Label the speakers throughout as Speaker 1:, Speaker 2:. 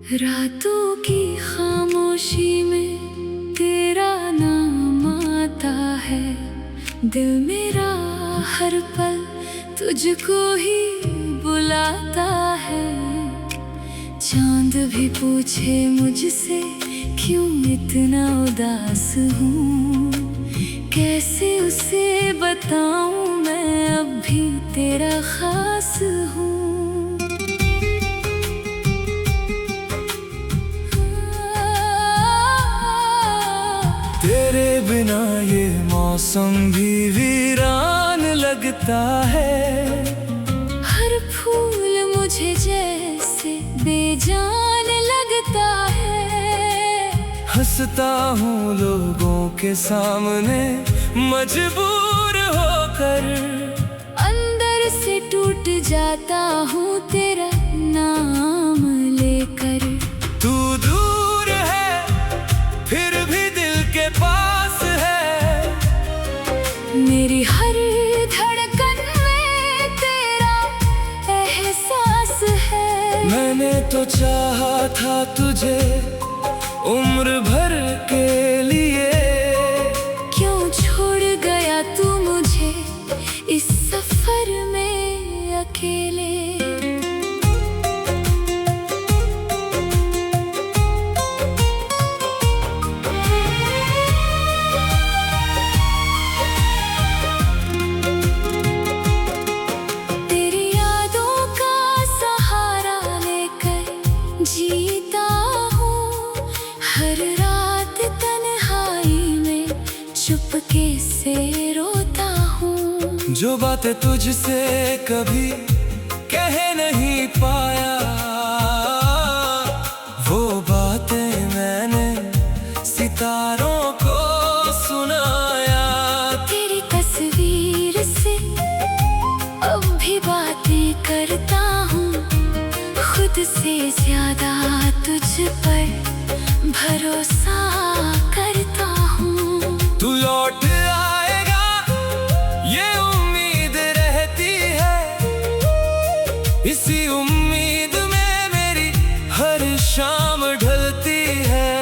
Speaker 1: रातों की खामोशी में तेरा नाम आता है। दिल मेरा हर पल तुझको ही बुलाता है। चांद भी पूछे मुझसे क्यों इतना उदास हूँ, कैसे उसे बताऊँ मैं अब भी तेरा खास हूँ।
Speaker 2: तेरे बिना ये मौसम भी वीरान लगता है।
Speaker 1: हर फूल मुझे जैसे बेजान लगता है।
Speaker 2: हंसता हूँ लोगों के सामने मजबूर होकर,
Speaker 1: अंदर से टूट जाता हूँ तेरा नाम लेकर।
Speaker 2: तू दूर है फिर भी दिल के पास है।
Speaker 1: मेरी हर धड़कन में तेरा एहसास है।
Speaker 2: मैंने तो चाहा था तुझे उम्र भर के लिए,
Speaker 1: क्यों छोड़ गया तू मुझे इस सफर में अकेले। तेरी यादों का सहारा लेकर जीता हूँ। हर रात तन्हाई में चुपके से रोता हूँ।
Speaker 2: जो बातें तुझसे कभी कह नहीं पाया, वो बातें मैंने सितारों को सुनाया।
Speaker 1: तेरी तस्वीर से अब भी बातें करता हूँ। खुद से ज्यादा तुझ पर भरोसा करता हूँ।
Speaker 2: तू लौट आएगा ये उम्मीद रहती है। इसी उम्मीद में मेरी हर शाम ढलती है।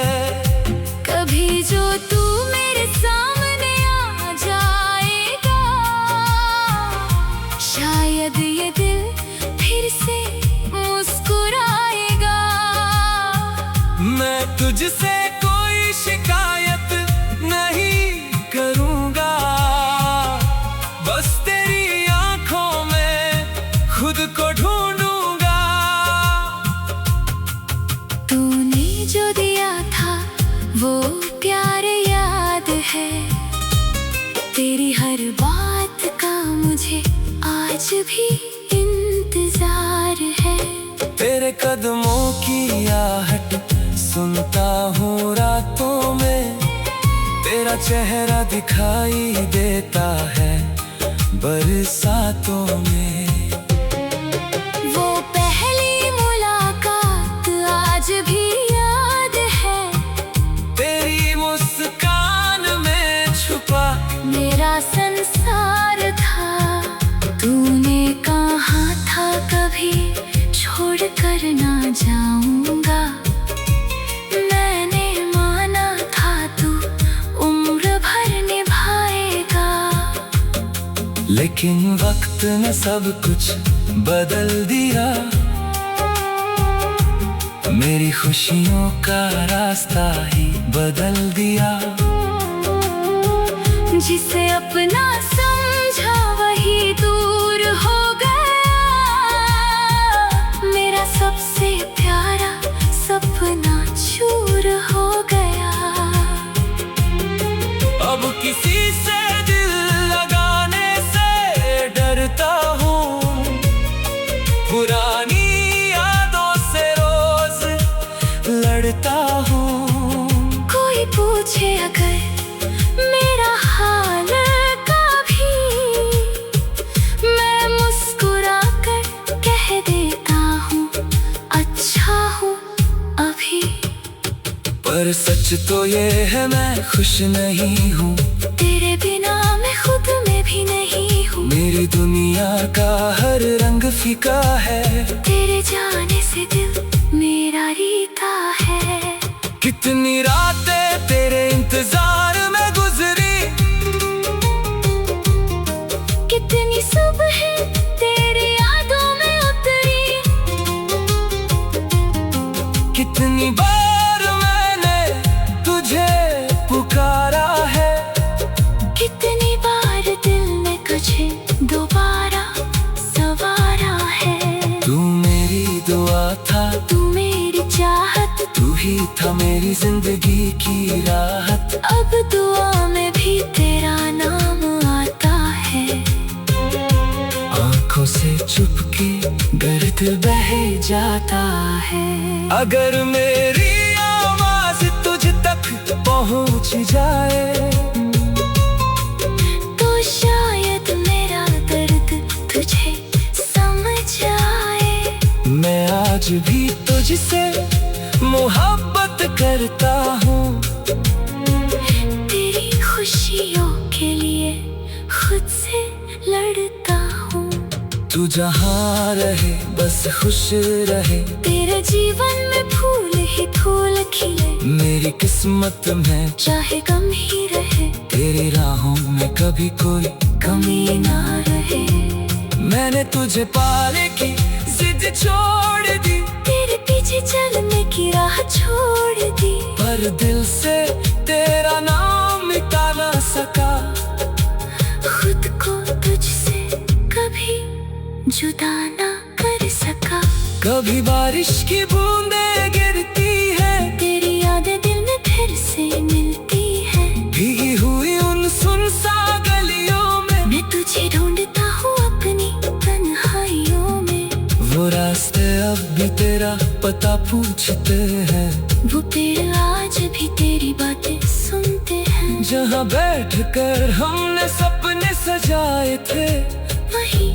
Speaker 1: कभी जो तू मेरे सामने आ जाएगा, शायद ये दिल फिर से मुस्कुराएगा।
Speaker 2: मैं तुझसे कोई शिकायत नहीं करूँगा, बस तेरी आँखों में खुद को ढूंढूंगा।
Speaker 1: तूने जो दिया था वो प्यार याद है। तेरी हर बात का मुझे आज भी इंतजार है।
Speaker 2: तेरे कदमों की आहट सुनता हूँ रातों में। तेरा चेहरा दिखाई देता है बरसातों में।
Speaker 1: वो पहली मुलाकात आज भी याद है।
Speaker 2: तेरी मुस्कान में छुपा
Speaker 1: मेरा संसार था। तूने कहा था कभी छोड़ कर ना जाऊंगा। मैंने माना था तू उम्र भर निभाएगा।
Speaker 2: लेकिन वक्त ने सब कुछ बदल दिया। मेरी खुशियों का रास्ता ही बदल दिया।
Speaker 1: जिसे अपना समझा वही दूर हो गया। मेरा सबसे प्यारा सपना चूर हो गया।
Speaker 2: अब किसी से दिल लगाने से डरता हूँ। पुरानी यादों से रोज लड़ता हूँ।
Speaker 1: कोई पूछे अगर मेरा हाल कभी, मैं मुस्कुरा कर कह देता हूँ अच्छा हूँ अभी।
Speaker 2: पर सच तो ये है मैं खुश नहीं हूँ।
Speaker 1: तेरे बिना मैं खुद में भी नहीं हूँ।
Speaker 2: मेरी दुनिया का हर रंग फीका है।
Speaker 1: तेरे जाने से दिल मेरा रीता
Speaker 2: कितनी बार मैंने तुझे पुकारा है,
Speaker 1: कितनी बार दिल ने तुझे दोबारा सवारा है।
Speaker 2: तू मेरी दुआ था,
Speaker 1: तू मेरी चाहत,
Speaker 2: तू ही था मेरी जिंदगी की राहत।
Speaker 1: अब दुआ में भी तेरा नाम आता है।
Speaker 2: आंखों से चुपके गर्द बह जाता है। अगर मेरी आवाज तुझ तक पहुंच जाए,
Speaker 1: तो शायद मेरा दर्द तुझे समझ आए।
Speaker 2: मैं आज भी तुझसे मोहब्बत करता हूँ,
Speaker 1: तेरी खुशियों के लिए खुद से लड़ता हूँ।
Speaker 2: तू जहाँ रहे बस खुश रहे,
Speaker 1: तेरे जीवन में फूल ही फूल खिले।
Speaker 2: मेरी किस्मत में
Speaker 1: चाहे गम ही रहे,
Speaker 2: तेरी राहों में कभी कोई कमी ना रहे। मैंने तुझे पाने की जिद छोड़ दी,
Speaker 1: तेरे पीछे चलने की राह छोड़ दी,
Speaker 2: पर दिल से तेरा नाम मिटा ना सका।
Speaker 1: खुद को तुझसे कभी जुदा ना कर सका।
Speaker 2: कभी बारिश की बूंदें गिरती है,
Speaker 1: तेरी यादें दिल में फिर से मिलती है।
Speaker 2: भीगी हुई उन सुनसान गलियों में
Speaker 1: मैं तुझे ढूंढता हूँ अपनी तन्हाइयों में।
Speaker 2: वो रास्ते अब भी तेरा पता पूछते हैं,
Speaker 1: वो पेड़ आज भी तेरी बातें सुनते हैं।
Speaker 2: जहाँ बैठकर हमने सपने सजाए थे,
Speaker 1: वही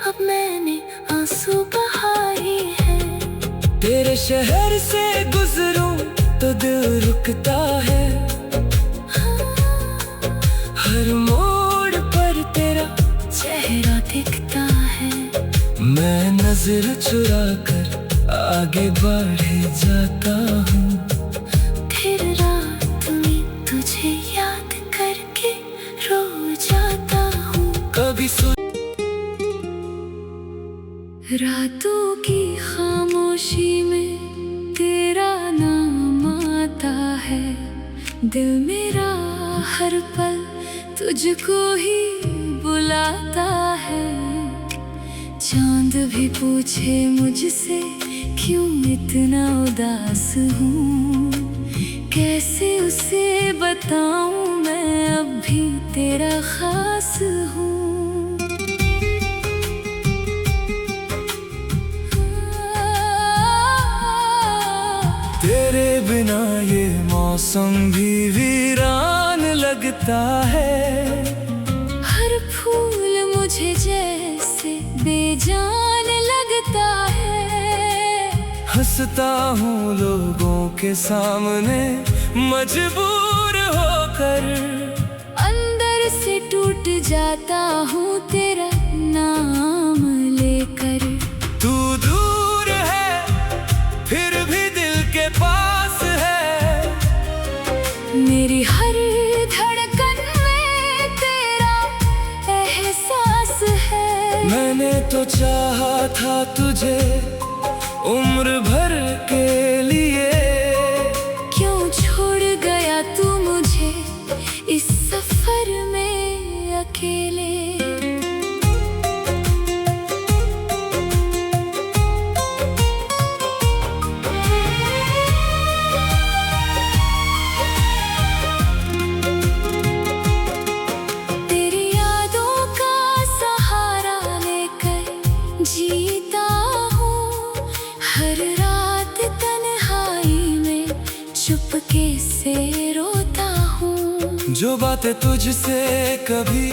Speaker 1: अब मैंने आंसू बहाए हैं।
Speaker 2: तेरे शहर से गुजरूं तो दिल रुकता है। हर मोड़ पर तेरा
Speaker 1: चेहरा दिखता है।
Speaker 2: मैं नजर चुरा कर आगे बढ़ जाता हूँ।
Speaker 1: फिर रात में तुझे याद करके रो जाता हूँ।
Speaker 2: कभी
Speaker 1: रातों की खामोशी में तेरा नाम आता है। दिल मेरा हर पल तुझको ही बुलाता है। चांद भी पूछे मुझसे क्यों इतना उदास हूँ, कैसे उसे बताऊँ मैं अब भी तेरा खास हूँ।
Speaker 2: तेरे बिना ये मौसम भी वीरान लगता है।
Speaker 1: हर फूल मुझे जैसे बेजान लगता है।
Speaker 2: हंसता हूँ लोगों के सामने मजबूर होकर,
Speaker 1: अंदर से टूट जाता हूँ तेरा नाम लेकर।
Speaker 2: तू दूर है फिर भी दिल के पास है।
Speaker 1: मेरी हर धड़कन में तेरा एहसास है।
Speaker 2: मैंने तो चाहा था तुझे उम्र भर के लिए,
Speaker 1: क्यों छोड़ गया तू मुझे इस सफर में अकेले। तेरी यादों का सहारा लेकर जीता हूँ। हर रात तन्हाई में चुपके से रोता हूँ।
Speaker 2: जो बातें तुझसे कभी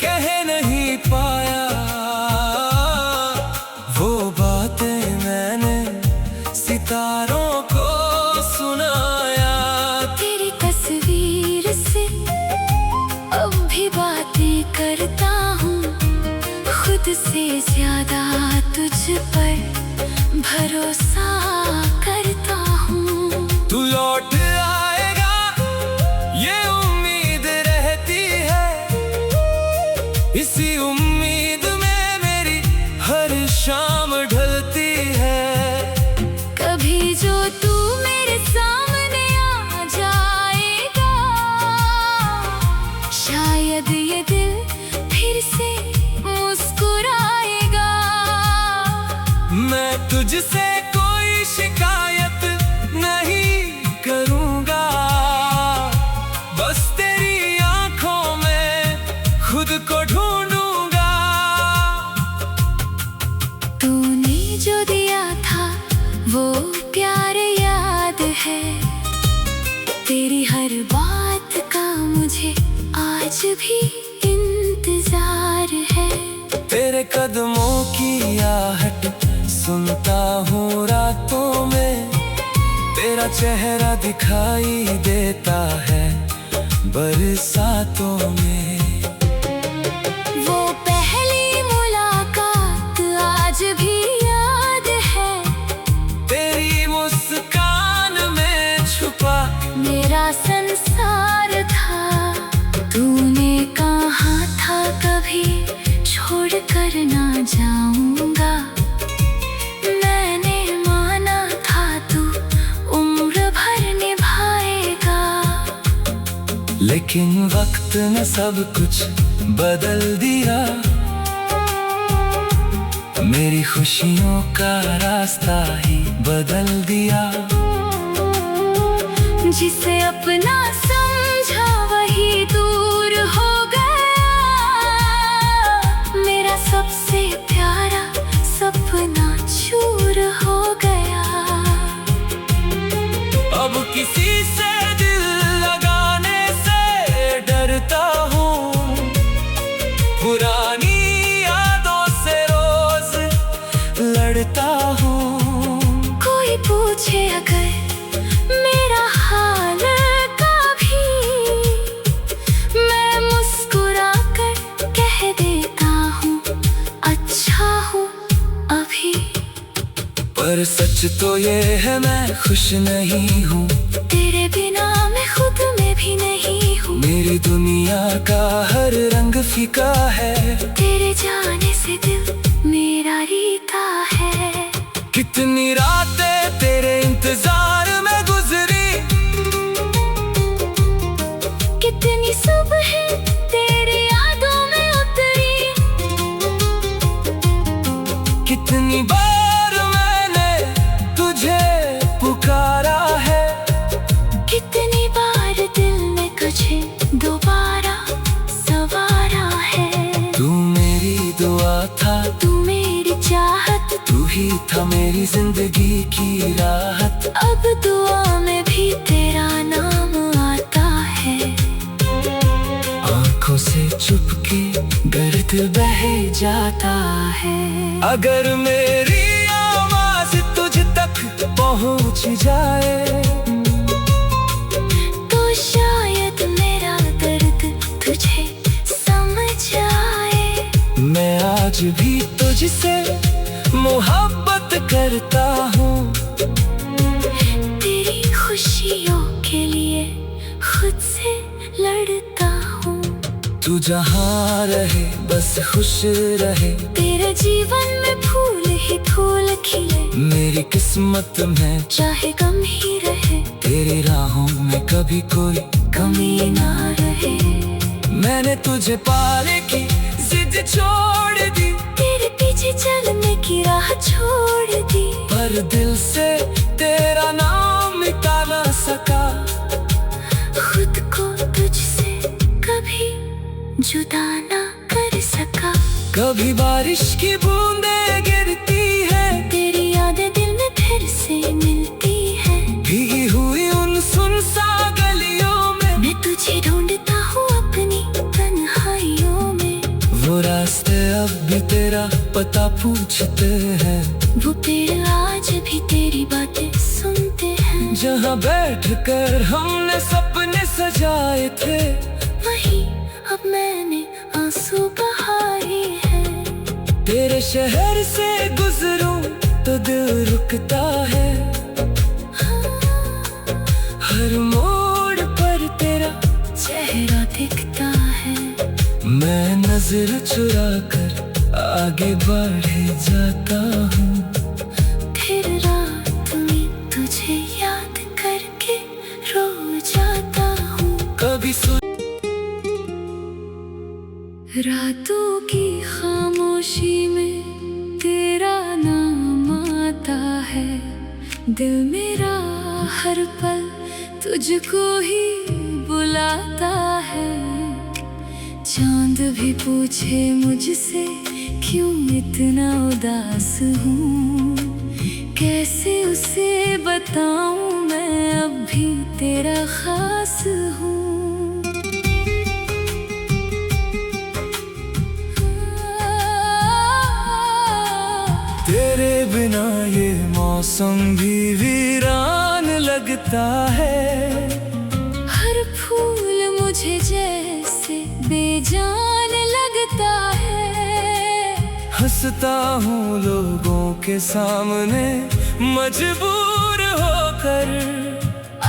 Speaker 2: कह नहीं पाया, वो बातें मैंने सितारों को सुनाया।
Speaker 1: तेरी तस्वीर से अब भी बातें करता हूँ। खुद से ज्यादा तुझ पर भरोसा करता हूँ।
Speaker 2: तू लौट आएगा ये उम्मीद रहती है, इसी उम्मीद में मेरी हर शाम ढलती है।
Speaker 1: कभी जो तू
Speaker 2: मैं तुझसे कोई शिकायत नहीं करूंगा, बस तेरी आंखों में खुद को ढूंढूंगा।
Speaker 1: तूने जो दिया था वो प्यार याद है, तेरी हर बात का मुझे आज भी इंतजार है।
Speaker 2: तेरे कदमों की आहट सुनता हूँ रातों में, तेरा चेहरा दिखाई देता है बरसातों में।
Speaker 1: वो पहली मुलाकात आज भी याद है,
Speaker 2: तेरी मुस्कान में छुपा
Speaker 1: मेरा संसार था। तूने कहा था कभी छोड़ कर ना जाऊंगा, मैंने माना था तू उम्र भर निभाएगा।
Speaker 2: लेकिन वक्त ने सब कुछ बदल दिया, मेरी खुशियों का रास्ता ही बदल दिया।
Speaker 1: जिसे अपना समझा वही दूर हो गया, मेरा सबसे प्यारा सपना चूर हो गया।
Speaker 2: अब किसी से दिल लगाने से डरता हूँ, पुरानी यादों से रोज लड़ता हूँ।
Speaker 1: कोई पूछे अगर मेरा हाल कभी, मैं मुस्कुरा कर कह देता हूँ अच्छा हूँ अभी।
Speaker 2: पर सच तो ये है मैं खुश नहीं हूँ,
Speaker 1: तेरे बिना मैं खुद में भी नहीं हूँ।
Speaker 2: मेरी दुनिया का हर रंग फीका है,
Speaker 1: तेरे जाने से दिल मेरा रीता है।
Speaker 2: कितनी रातें तेरे इंतजार में गुजरी,
Speaker 1: कितनी सुबह तेरी यादों में उतरी,
Speaker 2: कितनी बार मैंने तुझे पुकारा है,
Speaker 1: कितनी बार दिल ने तुझे दोबारा सवारा है।
Speaker 2: तू मेरी दुआ था,
Speaker 1: तू मेरी चाहत,
Speaker 2: तू ही था मेरी जिंदगी की राहत।
Speaker 1: अब दुआ में भी तेरा नाम आता है।
Speaker 2: आंखों से चुपके गर्द बह जाता है, अगर मेरी आवाज तुझ तक पहुंच जाए,
Speaker 1: तो शायद मेरा दर्द तुझे समझ आए।
Speaker 2: मैं आज भी तुझसे मोहब्बत करता हूँ,
Speaker 1: तेरी खुशियों के लिए खुद से लड़ता हूँ।
Speaker 2: तू जहाँ रहे बस खुश रहे,
Speaker 1: तेरे जीवन में फूल ही फूल खिले,
Speaker 2: मेरी किस्मत में
Speaker 1: चाहे गम ही रहे,
Speaker 2: तेरी राहों में कभी कोई कमी ना
Speaker 1: रहे।
Speaker 2: मैंने तुझे पाने की जिद छोड़ दी,
Speaker 1: तेरे पीछे चलने की राह छोड़ दी,
Speaker 2: पर दिल से तेरा नाम मिटा ना सका।
Speaker 1: खुद को तुझसे कभी जुदा ना कर सका।
Speaker 2: कभी बारिश की बूंदें गिरती है,
Speaker 1: तेरी यादें दिल में फिर से मिलती है,
Speaker 2: भीगी हुई उन सुनसान गलियों में,
Speaker 1: मैं तुझे ढूंढता हूँ अपनी तन्हाइयों में।
Speaker 2: वो रास्ते अब भी तेरा पता पूछते हैं,
Speaker 1: वो पेड़ आज भी तेरी बातें सुनते हैं,
Speaker 2: जहाँ बैठकर हमने सपने सजाए थे,
Speaker 1: वहीं अब मैंने आंसू बहाए हैं।
Speaker 2: तेरे शहर से गुजरूं तो दिल रुकता है, हर मोड़ पर तेरा
Speaker 1: चेहरा दिखता है।
Speaker 2: मैं नजर चुरा कर आगे बढ़ जाता हूँ,
Speaker 1: फिर रात में तुझे याद करके रो जाता हूँ।
Speaker 2: कभी
Speaker 1: रातों की खामोशी में तेरा नाम दिल मेरा हर पल तुझको ही बुलाता है। चांद भी पूछे मुझसे क्यों इतना उदास हूँ, कैसे उसे बताऊं मैं अब भी तेरा खास हूँ।
Speaker 2: तेरे बिना ये मौसम भी वीरान लगता है।
Speaker 1: हर फूल मुझे जैसे बेजान लगता है।
Speaker 2: हंसता हूँ लोगों के सामने मजबूर होकर,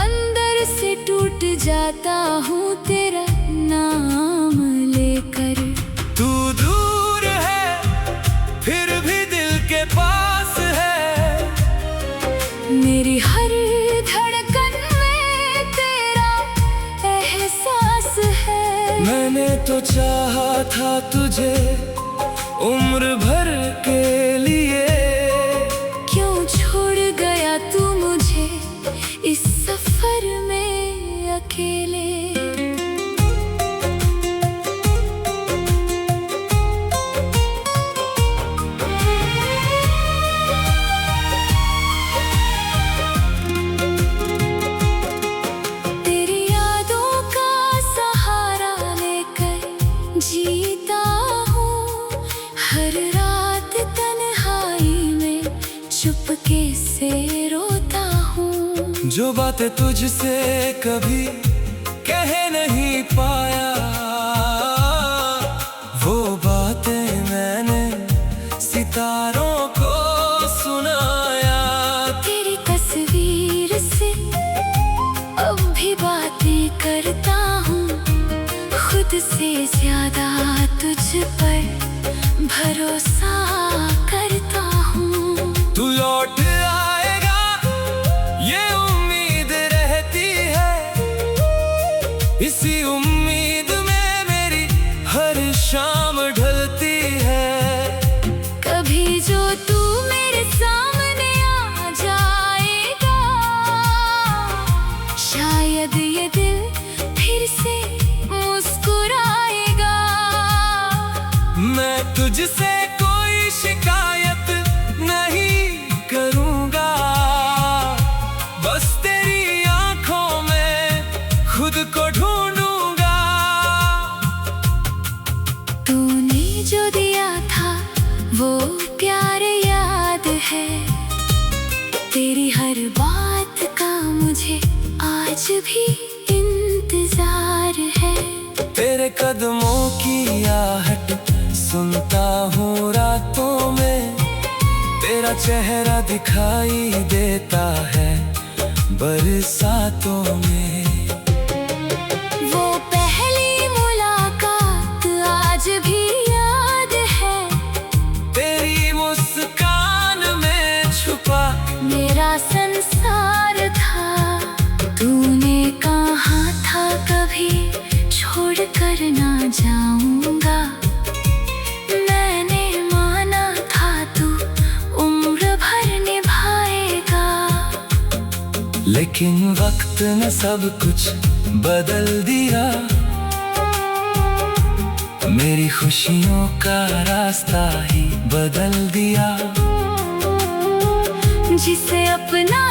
Speaker 1: अंदर से टूट जाता हूँ तेरा नाम लेकर।
Speaker 2: तू दूर है फिर भी दिल के पास है,
Speaker 1: मेरी हर धड़कन में तेरा एहसास है।
Speaker 2: मैंने तो चाहा था तुझे उम्र भर के लिए,
Speaker 1: क्यों छोड़ गया तू मुझे इस सफर में अकेले। तेरी यादों का सहारा लेकर जीता हूँ, हर रात तन्हाई में चुपके से रोता हूँ।
Speaker 2: जो बातें तुझसे कभी कह नहीं पाया, वो बातें मैंने सितारों को सुनाया।
Speaker 1: तेरी तस्वीर से अब भी बातें करता हूँ, खुद से ज्यादा तुझ पर भरोसा करता हूँ।
Speaker 2: तू लौट आएगा ये उम्मीद रहती है, इसी उम्मीद में मेरी हर शाम ढलती है।
Speaker 1: कभी जो तू मेरे सामने आ जाएगा, शायद ये दिल फिर से मुस्कुराएगा।
Speaker 2: मैं तुझसे कोई शिकायत नहीं करूँगा, बस तेरी आँखों में खुद को ढूंढूंगा।
Speaker 1: तूने जो दिया था वो प्यार याद है, तेरी हर बात का मुझे आज भी इंतजार है।
Speaker 2: तेरे कदमों की आहट सुनता हूँ रातों में, तेरा चेहरा दिखाई देता है बरसातों में।
Speaker 1: वो पहली मुलाकात आज भी याद है,
Speaker 2: तेरी मुस्कान में छुपा
Speaker 1: मेरा संसार था। तूने कहा था कभी छोड़ कर ना जाऊंगा, मैंने माना था तू उम्र भर निभाएगा।
Speaker 2: लेकिन वक्त ने सब कुछ बदल दिया, मेरी खुशियों का रास्ता ही बदल दिया।
Speaker 1: जिसे अपना